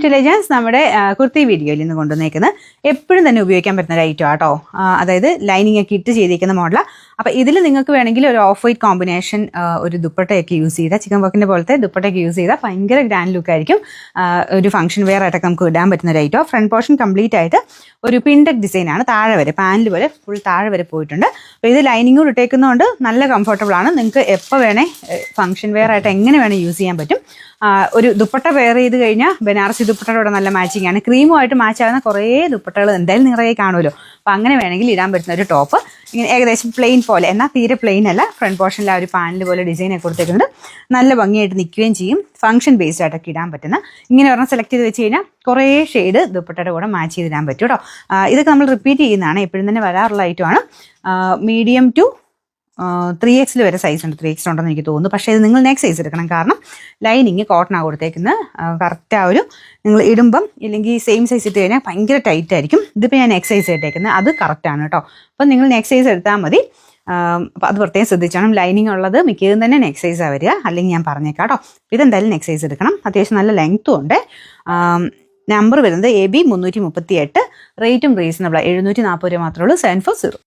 Intelligence നമ്മുടെ കുർത്തി വീഡിയോയിൽ നിന്ന് കൊണ്ടുവന്നേക്കുന്നത് എപ്പോഴും തന്നെ ഉപയോഗിക്കാൻ പറ്റുന്ന ഒരു ഐറ്റം ആട്ടോ. അതായത് ലൈനിങ് ഒക്കെ ഇട്ട് ചെയ്തിരിക്കുന്ന മോഡലാണ്. അപ്പോൾ ഇതിൽ നിങ്ങൾക്ക് വേണമെങ്കിൽ ഒരു ഓഫ് വൈറ്റ് കോമ്പിനേഷൻ ഒരു ദുപ്പട്ടയൊക്കെ യൂസ് ചെയ്താൽ, ചിക്കൻ വർക്കിൻ്റെ പോലത്തെ ദുപ്പട്ടയൊക്കെ യൂസ് ചെയ്താൽ ഭയങ്കര ഗ്രാൻഡ് ലുക്ക് ആയിരിക്കും. ഒരു ഫംഗ്ഷൻ വെയർ ആയിട്ടൊക്കെ നമുക്ക് ഇടാൻ പറ്റുന്ന ഒരു ഐറ്റം. ഫ്രണ്ട് പോർഷൻ കംപ്ലീറ്റ് ആയിട്ട് ഒരു പിൻഡഡ് ഡിസൈനാണ്, താഴെ വരെ പാനൽ വരെ ഫുൾ താഴെ വരെ പോയിട്ടുണ്ട്. അപ്പോൾ ഇത് ലൈനിങ് കൂടി ഇട്ടേക്കുന്നതുകൊണ്ട് നല്ല കംഫർട്ടബിൾ ആണ്. നിങ്ങൾക്ക് എപ്പോൾ വേണേ ഫംഗ്ഷൻ വെയർ ആയിട്ട് എങ്ങനെ വേണേൽ യൂസ് ചെയ്യാൻ പറ്റും. ഒരു ദുപ്പട്ട വെയർ ചെയ്ത് കഴിഞ്ഞാൽ ബനാറസി ദുപ്പട്ടയുടെ നല്ല മാച്ചിങ് ആണ്. ക്രീമുമായിട്ട് മാച്ച് ആകുന്ന കുറേ ദുപ്പട്ടകൾ എന്തായാലും നിറയെ കാണുമല്ലോ. അപ്പോൾ അങ്ങനെ വേണമെങ്കിൽ ഇടാൻ പറ്റുന്ന ഒരു ടോപ്പ്. ഇങ്ങനെ ഏകദേശം പ്ലെയിൻ പോലെ, എന്നാൽ തീരെ പ്ലെയിൻ അല്ല. ഫ്രണ്ട് പോർഷനിൽ ആ ഒരു പാനൽ പോലെ ഡിസൈനൊക്കെ കൊടുത്തേക്കുന്നുണ്ട്. നല്ല ഭംഗിയായിട്ട് നിൽക്കുകയും ചെയ്യും. ഫംഗ്ഷൻ ബേസ്ഡ് ആയിട്ടൊക്കെ ഇടാൻ പറ്റുന്ന ഇങ്ങനെ ഒരെണ്ണം സെലക്ട് ചെയ്ത് വെച്ച് കഴിഞ്ഞാൽ കുറേ ഷെയ്ഡ് ദുപ്പട്ടയുടെ കൂടെ മാച്ച് ചെയ്തിടാൻ പറ്റും കേട്ടോ. ഇതൊക്കെ നമ്മൾ റിപ്പീറ്റ് ചെയ്യുന്നതാണ്, എപ്പോഴും തന്നെ വരാറുള്ള ഐറ്റമാണ്. മീഡിയം ടു 3X വരെ സൈസ് ഉണ്ട്. 3X ഉണ്ടെന്ന് എനിക്ക് തോന്നുന്നു. പക്ഷേ ഇത് നിങ്ങൾ നെക്സ്റ്റ് സൈസ് എടുക്കണം, കാരണം ലൈനിങ് കോട്ടണാണ് കൊടുത്തേക്കുന്നത്. കറക്റ്റ് ആ ഒരു നിങ്ങൾ ഇടുമ്പം ഇല്ലെങ്കിൽ സെയിം സൈസ് ഇട്ട് കഴിഞ്ഞാൽ ഭയങ്കര ടൈറ്റ് ആയിരിക്കും. ഇതിപ്പോൾ ഞാൻ നെക്സ്റ്റ് സൈസ് ഇട്ടേക്കുന്നത്, അത് കറക്റ്റാണ് കേട്ടോ. അപ്പം നിങ്ങൾ നെക്സ്റ്റ് സൈസ് എടുത്താൽ മതി. അപ്പോൾ അത് പ്രത്യേകം ശ്രദ്ധിച്ചോണം. ലൈനിങ് ഉള്ളത് മിക്കതും തന്നെ നെക്സ്റ്റ് സൈസാണ് വരിക, അല്ലെങ്കിൽ ഞാൻ പറഞ്ഞേക്കാം കേട്ടോ. ഇതെന്തായാലും നെക്സ്റ്റ് സൈസ് എടുക്കണം. അത്യാവശ്യം നല്ല ലെങ്ത്തും ഉണ്ട്. നമ്പർ വരുന്നത് AB 338. റേറ്റും റീസണബിളാണ്. 740 രൂപ മാത്രമേ ഉള്ളൂ. 740.